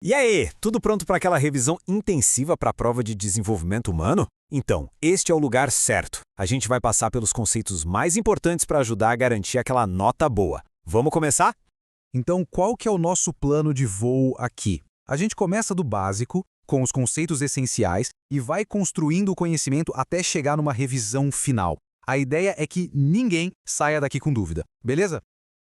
E aí, tudo pronto para aquela revisão intensiva para a prova de desenvolvimento humano? Então, este é o lugar certo. A gente vai passar pelos conceitos mais importantes para ajudar a garantir aquela nota boa. Vamos começar? Então, qual que é o nosso plano de voo aqui? A gente começa do básico, com os conceitos essenciais, e vai construindo o conhecimento até chegar numa revisão final. A ideia é que ninguém saia daqui com dúvida, beleza?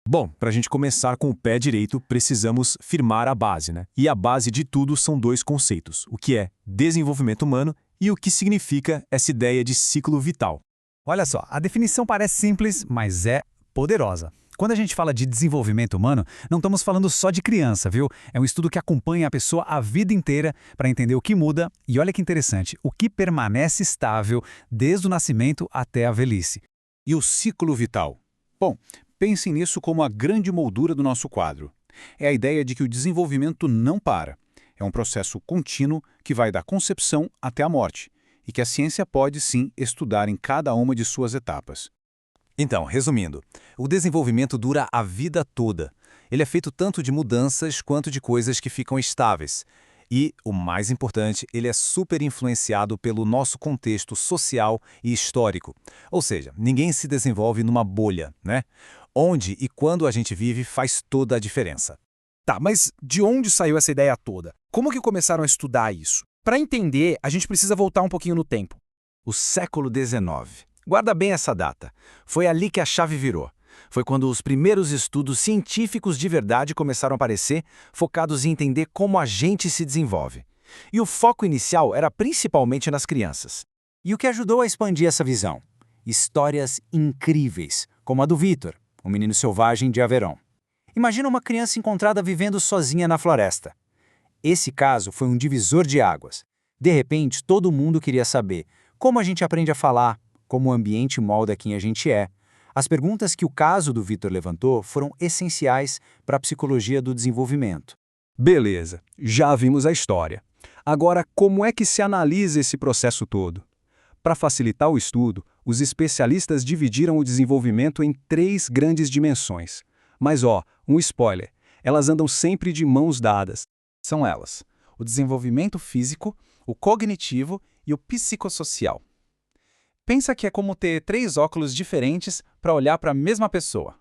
Bom, para a gente começar com o pé direito, precisamos firmar a base, né? E a base de tudo são dois conceitos, o que é desenvolvimento humano e o que significa essa ideia de ciclo vital. Olha só, a definição parece simples, mas é poderosa. Quando a gente fala de desenvolvimento humano, não estamos falando só de criança, viu? É um estudo que acompanha a pessoa a vida inteira para entender o que muda e olha que interessante, o que permanece estável desde o nascimento até a velhice. E o ciclo vital? Bom, pensem nisso como a grande moldura do nosso quadro. É a ideia de que o desenvolvimento não para. É um processo contínuo que vai da concepção até a morte, e que a ciência pode, sim, estudar em cada uma de suas etapas. Então, resumindo, o desenvolvimento dura a vida toda. Ele é feito tanto de mudanças quanto de coisas que ficam estáveis. E, o mais importante, ele é super influenciado pelo nosso contexto social e histórico. Ou seja, ninguém se desenvolve numa bolha, né? Onde e quando a gente vive faz toda a diferença. Tá, mas de onde saiu essa ideia toda? Como que começaram a estudar isso? Para entender, a gente precisa voltar um pouquinho no tempo. O século XIX. Guarda bem essa data. Foi ali que a chave virou. Foi quando os primeiros estudos científicos de verdade começaram a aparecer, focados em entender como a gente se desenvolve. E o foco inicial era principalmente nas crianças. E o que ajudou a expandir essa visão? Histórias incríveis, como a do Vitor, o menino selvagem de Averon. Imagina uma criança encontrada vivendo sozinha na floresta. Esse caso foi um divisor de águas. De repente, todo mundo queria saber como a gente aprende a falar, como o ambiente molda quem a gente é. As perguntas que o caso do Vitor levantou foram essenciais para a psicologia do desenvolvimento. Beleza, já vimos a história. Agora, como é que se analisa esse processo todo? Para facilitar o estudo, os especialistas dividiram o desenvolvimento em 3 grandes dimensões. Mas um spoiler, elas andam sempre de mãos dadas. São elas: o desenvolvimento físico, o cognitivo e o psicossocial. Pensa que é como ter 3 óculos diferentes para olhar para a mesma pessoa.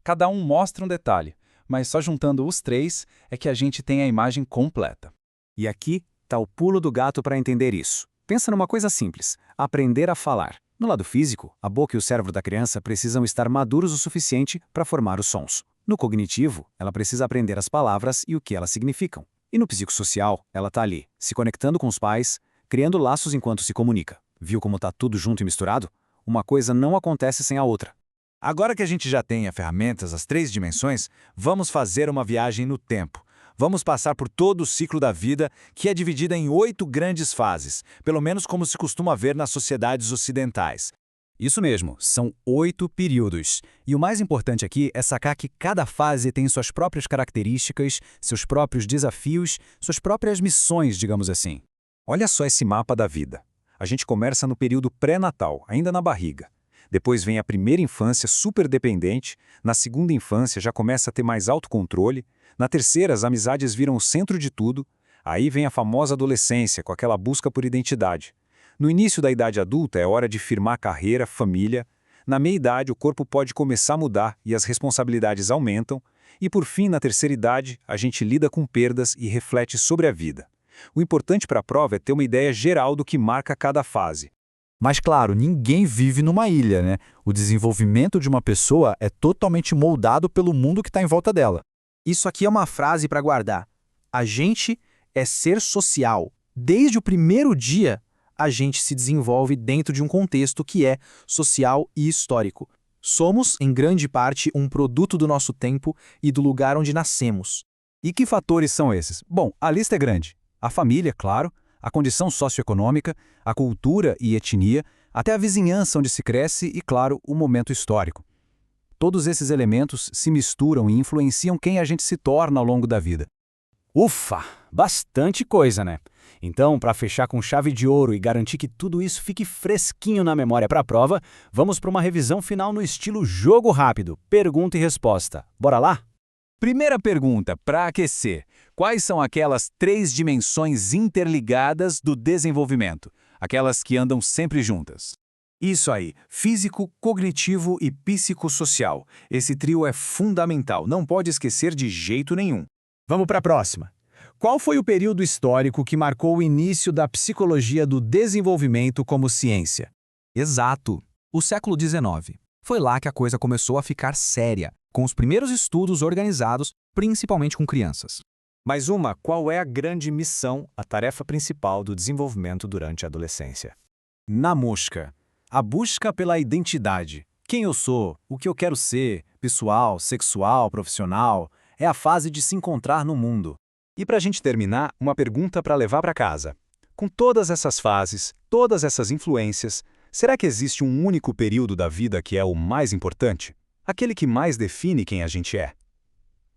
Cada um mostra um detalhe, mas só juntando os 3 é que a gente tem a imagem completa. E aqui está o pulo do gato para entender isso. Pensa numa coisa simples: aprender a falar. No lado físico, a boca e o cérebro da criança precisam estar maduros o suficiente para formar os sons. No cognitivo, ela precisa aprender as palavras e o que elas significam. E no psicossocial, ela está ali, se conectando com os pais, criando laços enquanto se comunica. Viu como está tudo junto e misturado? Uma coisa não acontece sem a outra. Agora que a gente já tem as ferramentas, as 3 dimensões, vamos fazer uma viagem no tempo. Vamos passar por todo o ciclo da vida, que é dividida em 8 grandes fases, pelo menos como se costuma ver nas sociedades ocidentais. Isso mesmo, são 8 períodos. E o mais importante aqui é sacar que cada fase tem suas próprias características, seus próprios desafios, suas próprias missões, digamos assim. Olha só esse mapa da vida. A gente começa no período pré-natal, ainda na barriga. Depois vem a primeira infância super dependente, na segunda infância já começa a ter mais autocontrole, na terceira as amizades viram o centro de tudo, aí vem a famosa adolescência com aquela busca por identidade. No início da idade adulta é hora de firmar carreira, família, na meia-idade o corpo pode começar a mudar e as responsabilidades aumentam, e por fim na terceira idade a gente lida com perdas e reflete sobre a vida. O importante para a prova é ter uma ideia geral do que marca cada fase. Mas claro, ninguém vive numa ilha, né? O desenvolvimento de uma pessoa é totalmente moldado pelo mundo que está em volta dela. Isso aqui é uma frase para guardar. A gente é ser social. Desde o primeiro dia, a gente se desenvolve dentro de um contexto que é social e histórico. Somos, em grande parte, um produto do nosso tempo e do lugar onde nascemos. E que fatores são esses? Bom, a lista é grande. A família, claro, a condição socioeconômica, a cultura e etnia, até a vizinhança onde se cresce e, claro, o momento histórico. Todos esses elementos se misturam e influenciam quem a gente se torna ao longo da vida. Ufa! Bastante coisa, né? Então, para fechar com chave de ouro e garantir que tudo isso fique fresquinho na memória para a prova, vamos para uma revisão final no estilo jogo rápido, pergunta e resposta. Bora lá? Primeira pergunta, para aquecer. Quais são aquelas 3 dimensões interligadas do desenvolvimento? Aquelas que andam sempre juntas. Isso aí, físico, cognitivo e psicossocial. Esse trio é fundamental, não pode esquecer de jeito nenhum. Vamos para a próxima. Qual foi o período histórico que marcou o início da psicologia do desenvolvimento como ciência? Exato, o século XIX. Foi lá que a coisa começou a ficar séria, com os primeiros estudos organizados, principalmente com crianças. Mais qual é a grande missão, a tarefa principal do desenvolvimento durante a adolescência? Na mosca, a busca pela identidade. Quem eu sou, o que eu quero ser, pessoal, sexual, profissional, é a fase de se encontrar no mundo. E para a gente terminar, uma pergunta para levar para casa. Com todas essas fases, todas essas influências, será que existe um único período da vida que é o mais importante? Aquele que mais define quem a gente é?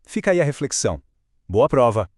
Fica aí a reflexão. Boa prova!